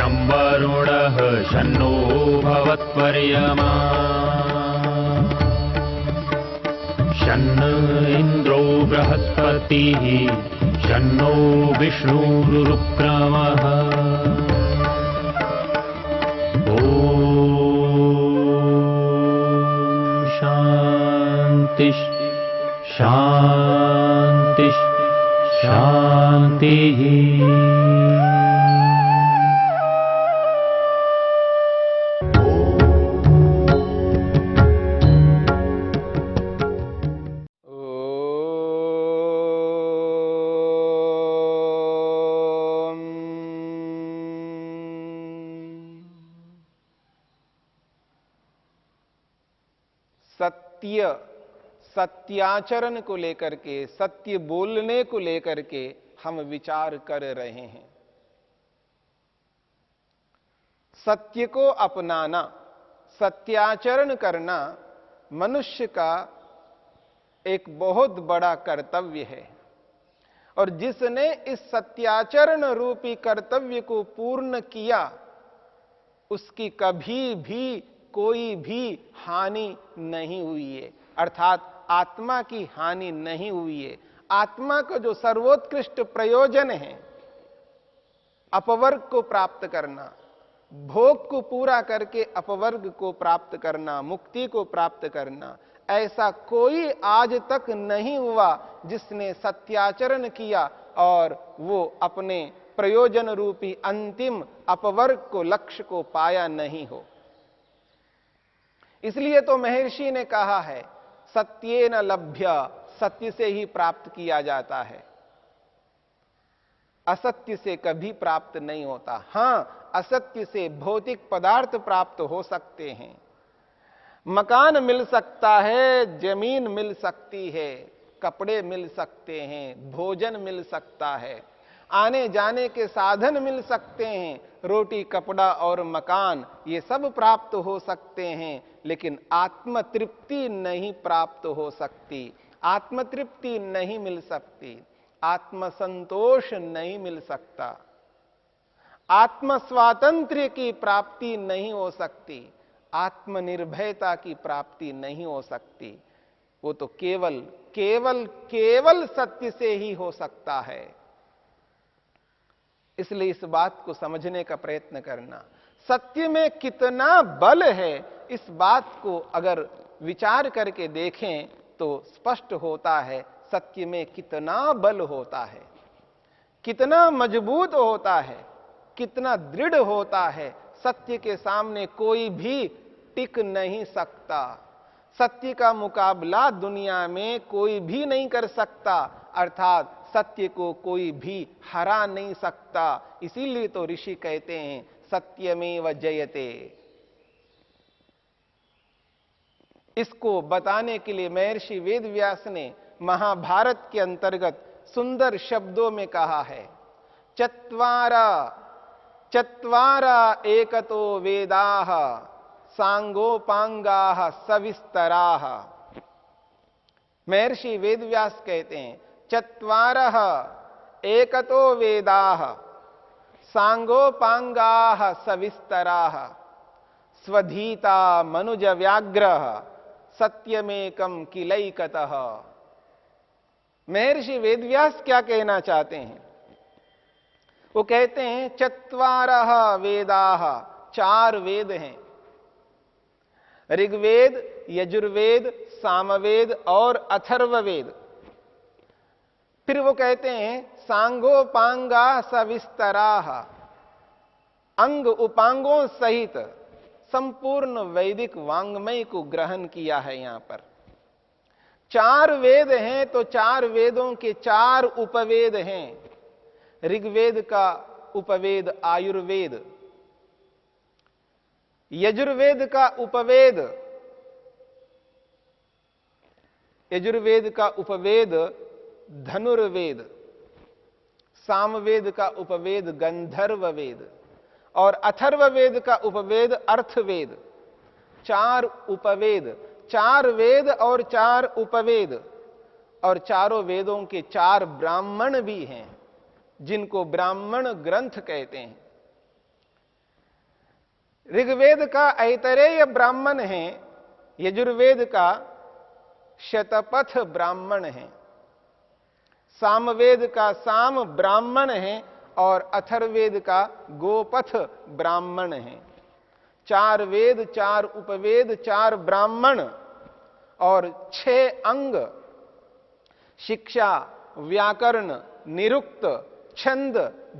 शं वरुणः शन्नो भवत्पर्यमा शन्न इन्द्रो बृहस्पतिः शन्नो विष्णुरुक्रमः ॐ शान्ति शान्ति शान्तिः। सत्य, सत्याचरण को लेकर के, सत्य बोलने को लेकर के हम विचार कर रहे हैं। सत्य को अपनाना, सत्याचरण करना मनुष्य का एक बहुत बड़ा कर्तव्य है। और जिसने इस सत्याचरण रूपी कर्तव्य को पूर्ण किया, उसकी कभी भी कोई भी हानि नहीं हुई है, अर्थात आत्मा की हानि नहीं हुई है। आत्मा का जो सर्वोत्कृष्ट प्रयोजन है, अपवर्ग को प्राप्त करना, भोग को पूरा करके अपवर्ग को प्राप्त करना, मुक्ति को प्राप्त करना, ऐसा कोई आज तक नहीं हुआ जिसने सत्याचरण किया और वो अपने प्रयोजन रूपी अंतिम अपवर्ग को, लक्ष्य को पाया नहीं हो। इसलिए तो महर्षि ने कहा है, सत्येन लभ्य, सत्य से ही प्राप्त किया जाता है, असत्य से कभी प्राप्त नहीं होता। हां, असत्य से भौतिक पदार्थ प्राप्त हो सकते हैं, मकान मिल सकता है, जमीन मिल सकती है, कपड़े मिल सकते हैं, भोजन मिल सकता है, आने जाने के साधन मिल सकते हैं, रोटी कपड़ा और मकान ये सब प्राप्त हो सकते हैं, लेकिन आत्मतृप्ति नहीं प्राप्त हो सकती, आत्मतृप्ति नहीं मिल सकती, आत्मसंतोष नहीं मिल सकता, आत्म स्वातंत्र्य की प्राप्ति नहीं हो सकती, आत्मनिर्भयता की प्राप्ति नहीं हो सकती। वो तो केवल केवल केवल सत्य से ही हो सकता है। इसलिए इस बात को समझने का प्रयत्न करना, सत्य में कितना बल है, इस बात को अगर विचार करके देखें तो स्पष्ट होता है। सत्य में कितना बल होता है, कितना मजबूत होता है, कितना दृढ़ होता है। सत्य के सामने कोई भी टिक नहीं सकता, सत्य का मुकाबला दुनिया में कोई भी नहीं कर सकता, अर्थात सत्य को कोई भी हरा नहीं सकता। इसीलिए तो ऋषि कहते हैं, सत्यमेव जयते। इसको बताने के लिए महर्षि वेदव्यास ने महाभारत के अंतर्गत सुंदर शब्दों में कहा है, चत्वारा चत्वारा एकतो वेदाः सांगोपांगाः सविस्तराः। महर्षि वेदव्यास कहते हैं, चत्वारः एकतो वेदाः सांगोपांगाः सविस्तराः स्वधीता मनुज व्याघ्रः सत्यमेकं किलैकतः। महर्षि वेदव्यास क्या कहना चाहते हैं? वो कहते हैं, चत्वारः वेदाः, चार वेद हैं, ऋग्वेद, यजुर्वेद, सामवेद और अथर्ववेद। फिर वो कहते हैं, सांगोपांगा सविस्तराः, अंग उपांगों सहित संपूर्ण वैदिक वांग्मय को ग्रहण किया है। यहां पर चार वेद हैं तो चार वेदों के चार उपवेद हैं। ऋग्वेद का उपवेद आयुर्वेद, यजुर्वेद का उपवेद धनुर्वेद, सामवेद का उपवेद गंधर्व वेद और अथर्ववेद का उपवेद अर्थवेद। चार उपवेद, चार वेद और चार उपवेद, और चारों वेदों के चार ब्राह्मण भी हैं, जिनको ब्राह्मण ग्रंथ कहते हैं। ऋग्वेद का ऐतरेय ब्राह्मण है, यजुर्वेद का शतपथ ब्राह्मण है, सामवेद का साम ब्राह्मण है और अथर्ववेद का गोपथ ब्राह्मण है। 4 वेद, 4 उपवेद, 4 ब्राह्मण और 6 अंग, शिक्षा, व्याकरण, निरुक्त, छंद,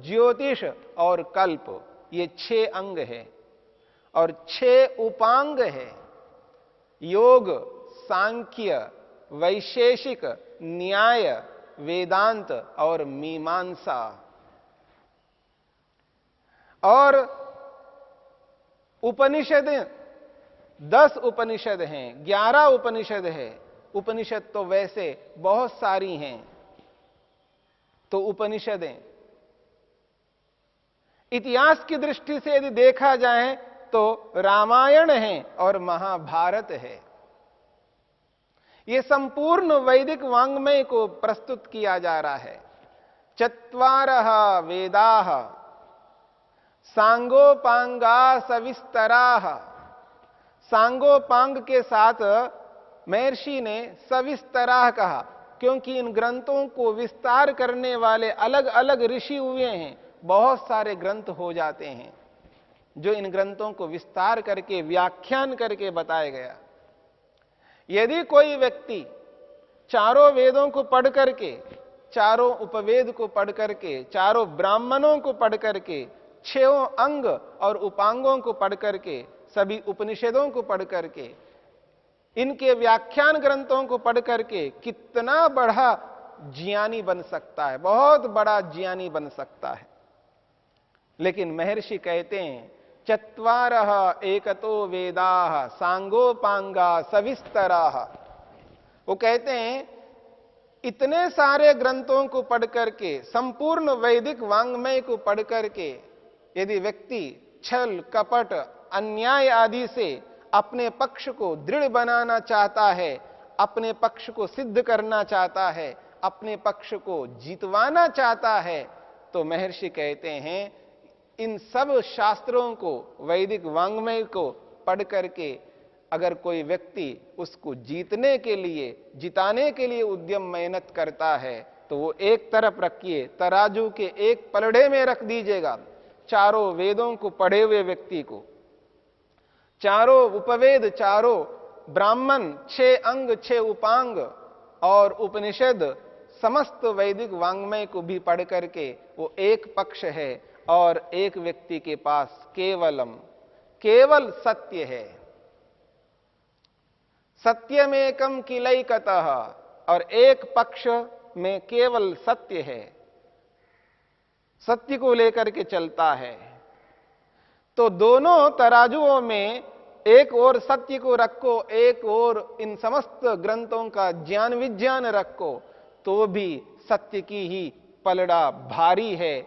ज्योतिष और कल्प, ये 6 अंग है और 6 उपांग है। योग, सांख्य, वैशेषिक, न्याय, वेदांत और मीमांसा। और उपनिषद 10 उपनिषद हैं, 11 उपनिषद है। उपनिषद तो वैसे बहुत सारी हैं, तो उपनिषदें इतिहास की दृष्टि से यदि देखा जाए तो रामायण है और महाभारत है। यह संपूर्ण वैदिक वांग्मय को प्रस्तुत किया जा रहा है। 4 वेदाः सांगोपांगा सविस्तराः। सांगोपांग के साथ महर्षि ने सविस्तराः कहा, क्योंकि इन ग्रंथों को विस्तार करने वाले अलग अलग ऋषि हुए हैं। बहुत सारे ग्रंथ हो जाते हैं जो इन ग्रंथों को विस्तार करके व्याख्यान करके बताया गया। यदि कोई व्यक्ति चारों वेदों को पढ़ करके, चारों उपवेद को पढ़ करके, चारों ब्राह्मणों को पढ़ करके, 6 अंग और उपांगों को पढ़ करके, सभी उपनिषदों को पढ़ करके, इनके व्याख्यान ग्रंथों को पढ़ करके कितना बड़ा ज्ञानी बन सकता है, बहुत बड़ा ज्ञानी बन सकता है। लेकिन महर्षि कहते हैं 4 एकतो वेदाः सांगोपांगा सविस्तराः। वो कहते हैं इतने सारे ग्रंथों को पढ़ करके, संपूर्ण वैदिक वांग्मय को पढ़ करके यदि व्यक्ति छल, कपट, अन्याय आदि से अपने पक्ष को दृढ़ बनाना चाहता है, अपने पक्ष को सिद्ध करना चाहता है, अपने पक्ष को जीतवाना चाहता है, तो महर्षि कहते हैं इन सब शास्त्रों को, वैदिक वांग्मय को पढ़ करके अगर कोई व्यक्ति उसको जीतने के लिए, जिताने के लिए उद्यम मेहनत करता है, तो वो एक तरफ रखिए, तराजू के एक पलड़े में रख दीजिएगा चारों वेदों को पढ़े हुए व्यक्ति को, चारों उपवेद, चारों ब्राह्मण, 6 अंग, 6 उपांग और उपनिषद, समस्त वैदिक वांग्मय को भी पढ़ करके वो एक पक्ष है और एक व्यक्ति के पास केवल सत्य है। सत्यमेकम किलैकतः, और एक पक्ष में केवल सत्य है, सत्य को लेकर के चलता है। तो दोनों तराजुओं में एक और सत्य को रखो, एक और इन समस्त ग्रंथों का ज्ञान विज्ञान रखो, तो भी सत्य की ही पलड़ा भारी है।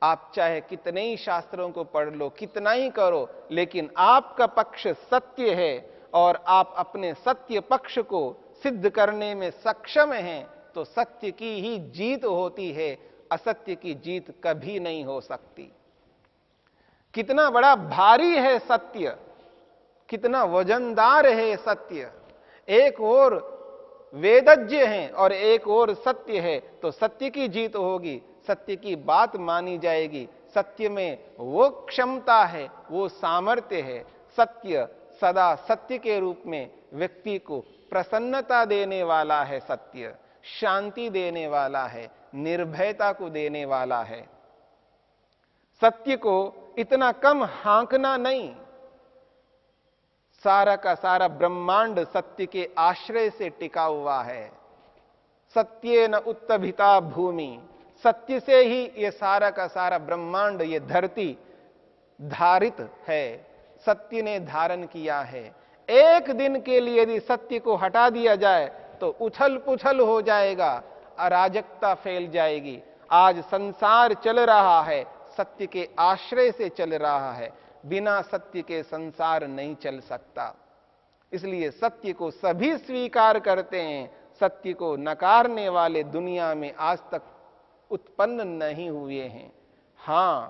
आप चाहे कितने ही शास्त्रों को पढ़ लो, कितना ही करो, लेकिन आपका पक्ष सत्य है और आप अपने सत्य पक्ष को सिद्ध करने में सक्षम हैं, तो सत्य की ही जीत होती है, असत्य की जीत कभी नहीं हो सकती। कितना बड़ा भारी है सत्य, कितना वजनदार है सत्य। एक और वेदज्ञ हैं और एक और सत्य है, तो सत्य की जीत होगी, सत्य की बात मानी जाएगी। सत्य में वो क्षमता है, वो सामर्थ्य है। सत्य सदा सत्य के रूप में व्यक्ति को प्रसन्नता देने वाला है, सत्य शांति देने वाला है, निर्भयता को देने वाला है। सत्य को इतना कम हांकना नहीं। सारा का सारा ब्रह्मांड सत्य के आश्रय से टिका हुआ है। सत्येन उत्तभिता भूमि, सत्य से ही ये सारा का सारा ब्रह्मांड, ये धरती धारित है, सत्य ने धारण किया है। एक दिन के लिए यदि सत्य को हटा दिया जाए तो उछल पुछल हो जाएगा, अराजकता फैल जाएगी। आज संसार चल रहा है, सत्य के आश्रय से चल रहा है, बिना सत्य के संसार नहीं चल सकता। इसलिए सत्य को सभी स्वीकार करते हैं, सत्य को नकारने वाले दुनिया में आज तक उत्पन्न नहीं हुए हैं। हां,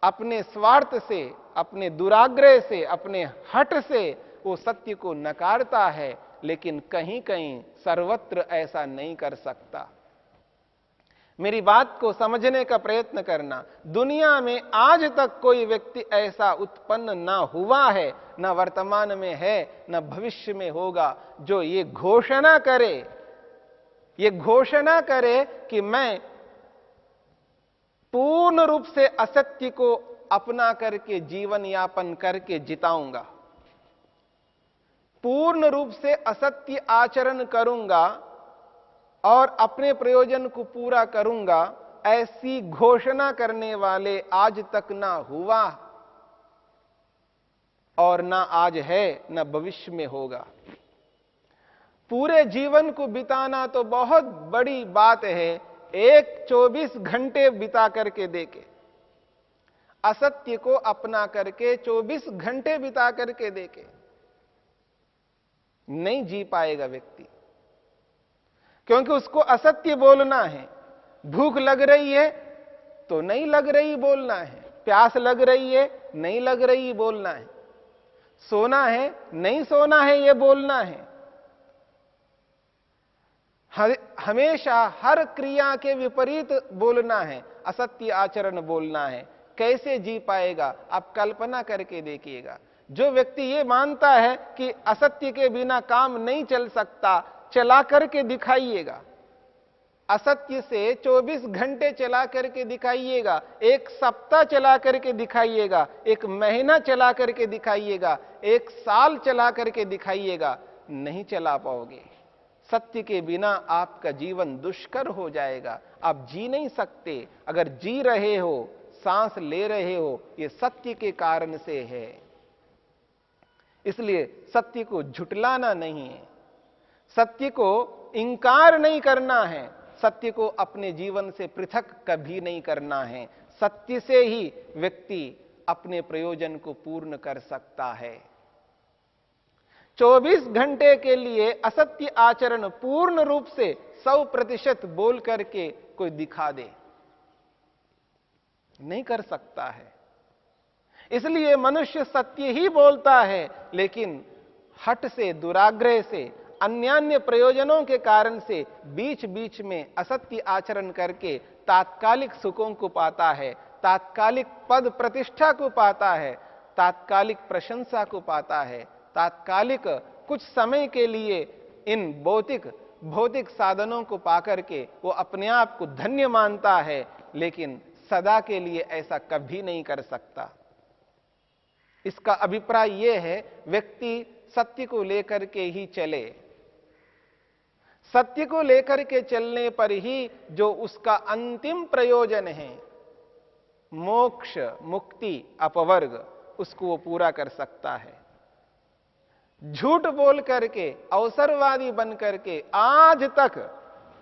अपने स्वार्थ से अपने दुराग्रह से, अपने हठ से वो सत्य को नकारता है, लेकिन कहीं कहीं सर्वत्र ऐसा नहीं कर सकता। मेरी बात को समझने का प्रयत्न करना। दुनिया में आज तक कोई व्यक्ति ऐसा उत्पन्न ना हुआ है, न वर्तमान में है, न भविष्य में होगा, जो ये घोषणा करे कि मैं पूर्ण रूप से असत्य को अपना करके जीवन यापन करके जिताऊंगा, पूर्ण रूप से असत्य आचरण करूंगा और अपने प्रयोजन को पूरा करूंगा, ऐसी घोषणा करने वाले आज तक ना हुआ और ना आज है, ना भविष्य में होगा। पूरे जीवन को बिताना तो बहुत बड़ी बात है, एक 24 घंटे बिता करके देखे, असत्य को अपना करके 24 घंटे बिता करके देखे, नहीं जी पाएगा व्यक्ति, क्योंकि उसको असत्य बोलना है। भूख लग रही है तो नहीं लग रही बोलना है, प्यास लग रही है नहीं लग रही बोलना है, सोना है नहीं सोना है ये बोलना है। हमेशा हर क्रिया के विपरीत बोलना है, असत्य आचरण बोलना है। कैसे जी पाएगा? आप कल्पना करके देखिएगा। जो व्यक्ति ये मानता है कि असत्य के बिना काम नहीं चल सकता, चला करके दिखाइएगा, असत्य से 24 घंटे चला करके दिखाइएगा, एक सप्ताह चला करके दिखाइएगा, एक महीना चला करके दिखाइएगा, एक साल चला करके दिखाइएगा, नहीं चला पाओगे। सत्य के बिना आपका जीवन दुष्कर हो जाएगा, आप जी नहीं सकते। अगर जी रहे हो, सांस ले रहे हो, ये सत्य के कारण से है। इसलिए सत्य को झुटलाना नहीं है, सत्य को इंकार नहीं करना है, सत्य को अपने जीवन से पृथक कभी नहीं करना है। सत्य से ही व्यक्ति अपने प्रयोजन को पूर्ण कर सकता है। 24 घंटे के लिए असत्य आचरण पूर्ण रूप से 100% बोल करके कोई दिखा दे, नहीं कर सकता है। इसलिए मनुष्य सत्य ही बोलता है, लेकिन हठ से, दुराग्रह से, अन्य प्रयोजनों के कारण से बीच बीच में असत्य आचरण करके तात्कालिक सुखों को पाता है, तात्कालिक पद प्रतिष्ठा को पाता है, तात्कालिक प्रशंसा को पाता है, तात्कालिक कुछ समय के लिए इन भौतिक साधनों को पाकर के वो अपने आप को धन्य मानता है, लेकिन सदा के लिए ऐसा कभी नहीं कर सकता। इसका अभिप्राय यह है, व्यक्ति सत्य को लेकर के ही चले। सत्य को लेकर के चलने पर ही जो उसका अंतिम प्रयोजन है, मोक्ष, मुक्ति, अपवर्ग, उसको वो पूरा कर सकता है। झूठ बोल करके, अवसरवादी बन करके आज तक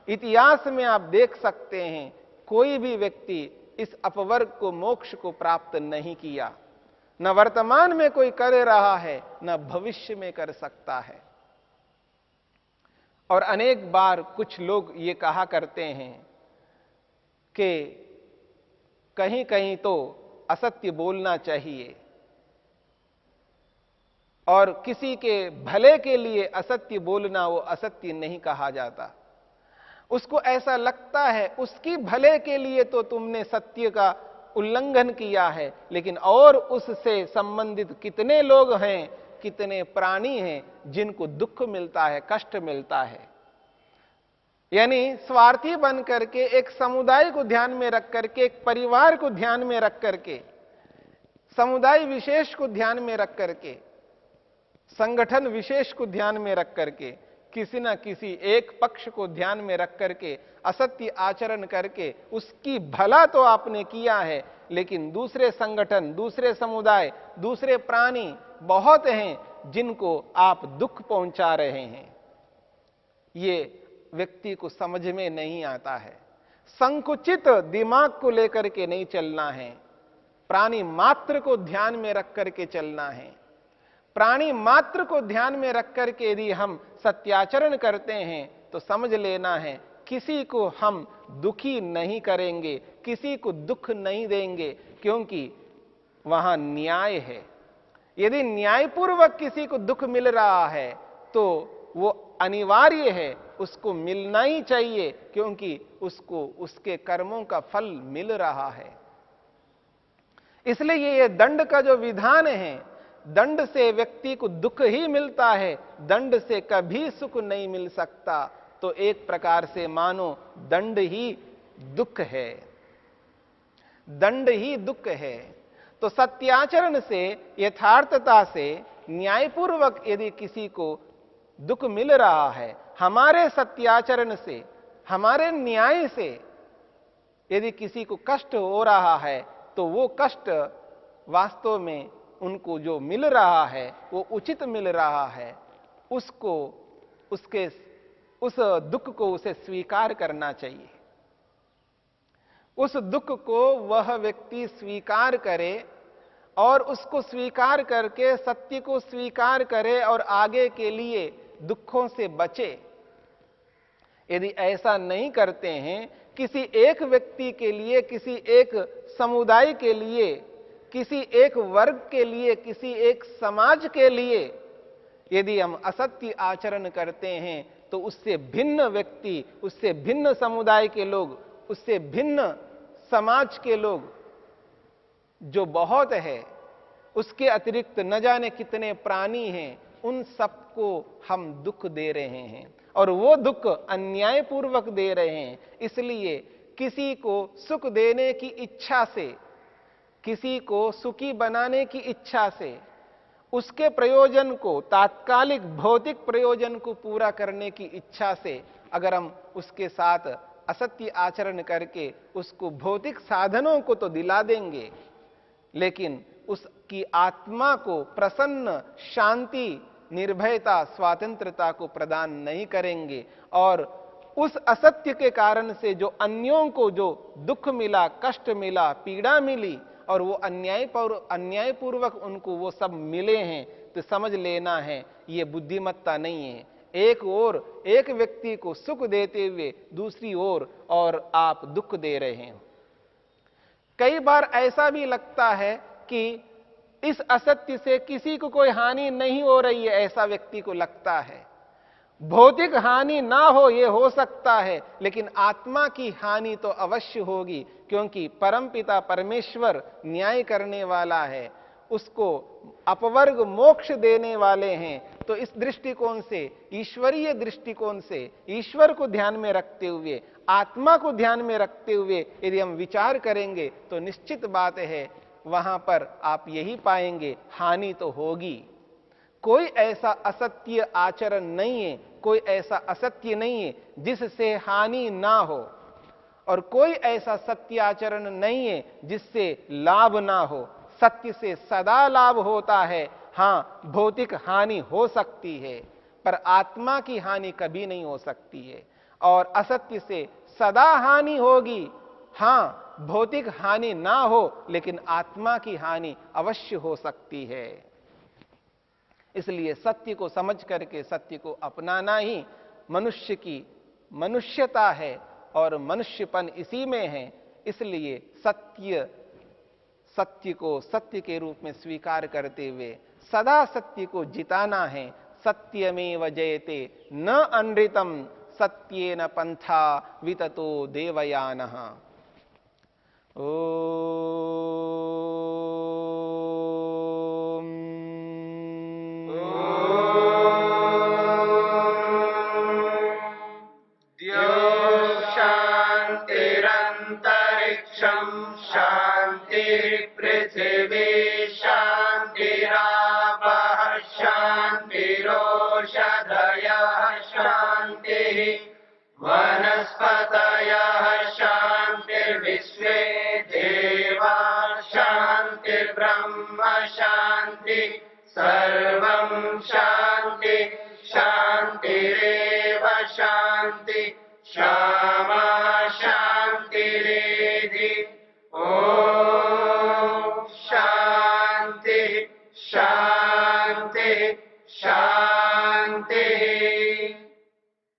इतिहास में आप देख सकते हैं, कोई भी व्यक्ति इस अपवर्ग को, मोक्ष को प्राप्त नहीं किया। न वर्तमान में कोई कर रहा है, न भविष्य में कर सकता है। और अनेक बार कुछ लोग ये कहा करते हैं कि कहीं कहीं तो असत्य बोलना चाहिए, और किसी के भले के लिए असत्य बोलना वो असत्य नहीं कहा जाता। उसको ऐसा लगता है उसकी भले के लिए तो तुमने सत्य का उल्लंघन किया है, लेकिन और उससे संबंधित कितने लोग हैं, कितने प्राणी हैं जिनको दुख मिलता है, कष्ट मिलता है। यानी स्वार्थी बन करके, एक समुदाय को ध्यान में रख करके, एक परिवार को ध्यान में रख करके, समुदाय विशेष को ध्यान में रख करके, संगठन विशेष को ध्यान में रख करके, किसी न किसी एक पक्ष को ध्यान में रख करके असत्य आचरण करके उसकी भला तो आपने किया है, लेकिन दूसरे संगठन, दूसरे समुदाय, दूसरे प्राणी बहुत हैं जिनको आप दुख पहुंचा रहे हैं। ये व्यक्ति को समझ में नहीं आता है। संकुचित दिमाग को लेकर के नहीं चलना है, प्राणी मात्र को ध्यान में रख करके चलना है। प्राणी मात्र को ध्यान में रख करके यदि हम सत्याचरण करते हैं तो समझ लेना है, किसी को हम दुखी नहीं करेंगे, किसी को दुख नहीं देंगे, क्योंकि वहां न्याय है। यदि न्यायपूर्वक किसी को दुख मिल रहा है तो वो अनिवार्य है, उसको मिलना ही चाहिए, क्योंकि उसको उसके कर्मों का फल मिल रहा है। इसलिए ये दंड का जो विधान है, दंड से व्यक्ति को दुख ही मिलता है, दंड से कभी सुख नहीं मिल सकता। तो एक प्रकार से मानो दंड ही दुख है, दंड ही दुख है। तो सत्याचरण से, यथार्थता से, न्यायपूर्वक यदि किसी को दुख मिल रहा है, हमारे सत्याचरण से, हमारे न्याय से यदि किसी को कष्ट हो रहा है, तो वो कष्ट वास्तव में उनको जो मिल रहा है वो उचित मिल रहा है, उसको, उसके उस दुख को उसे स्वीकार करना चाहिए। उस दुख को वह व्यक्ति स्वीकार करे और उसको स्वीकार करके सत्य को स्वीकार करे और आगे के लिए दुखों से बचे। यदि ऐसा नहीं करते हैं, किसी एक व्यक्ति के लिए, किसी एक समुदाय के लिए, किसी एक वर्ग के लिए, किसी एक समाज के लिए यदि हम असत्य आचरण करते हैं, तो उससे भिन्न व्यक्ति, उससे भिन्न समुदाय के लोग, उससे भिन्न समाज के लोग जो बहुत है, उसके अतिरिक्त न जाने कितने प्राणी हैं, उन सबको हम दुख दे रहे हैं और वो दुख अन्यायपूर्वक दे रहे हैं। इसलिए किसी को सुख देने की इच्छा से, किसी को सुखी बनाने की इच्छा से, उसके प्रयोजन को, तात्कालिक भौतिक प्रयोजन को पूरा करने की इच्छा से अगर हम उसके साथ असत्य आचरण करके उसको भौतिक साधनों को तो दिला देंगे, लेकिन उसकी आत्मा को प्रसन्न, शांति, निर्भयता, स्वातंत्रता को प्रदान नहीं करेंगे। और उस असत्य के कारण से जो अन्यों को जो दुख मिला, कष्ट मिला, पीड़ा मिली, और वो अन्यायपूर्वक उनको वो सब मिले हैं, तो समझ लेना है ये बुद्धिमत्ता नहीं है। एक ओर एक व्यक्ति को सुख देते हुए दूसरी ओर और आप दुख दे रहे हैं। कई बार ऐसा भी लगता है कि इस असत्य से किसी को कोई हानि नहीं हो रही है, ऐसा व्यक्ति को लगता है। भौतिक हानि ना हो ये हो सकता है, लेकिन आत्मा की हानि तो अवश्य होगी, क्योंकि परमपिता परमेश्वर न्याय करने वाला है, उसको अपवर्ग मोक्ष देने वाले हैं। तो इस दृष्टिकोण से, ईश्वरीय दृष्टिकोण से, ईश्वर को ध्यान में रखते हुए, आत्मा को ध्यान में रखते हुए यदि हम विचार करेंगे तो निश्चित बात है वहां पर आप यही पाएंगे, हानि तो होगी। कोई ऐसा असत्य आचरण नहीं है, कोई ऐसा असत्य नहीं है जिससे हानि ना हो, और कोई ऐसा सत्य आचरण नहीं है जिससे लाभ ना हो। सत्य से सदा लाभ होता है। हां, भौतिक हानि हो सकती है, पर आत्मा की हानि कभी नहीं हो सकती है। और असत्य से सदा हानि होगी। हां, भौतिक हानि ना हो, लेकिन आत्मा की हानि अवश्य हो सकती है। इसलिए सत्य को समझ करके सत्य को अपनाना ही मनुष्य की मनुष्यता है, और मनुष्यपन इसी में है। इसलिए सत्य को सत्य के रूप में स्वीकार करते हुए सदा सत्य को जिताना है। सत्यमेव जयते न अनृतम सत्येन पंथा विततो देवयानः। शांतिरंतरिक्षं शांतिर्पृथिवी शांतिरापः शांतिरोषधयः शांतिः वनस्पतयः शांतिर्विश्वे देवा शांतिर्ब्रह्म शांति सर्वं शांति शांतिरेव शांति क्षमा शांतिरेधि। ओम शांति शांति शांति।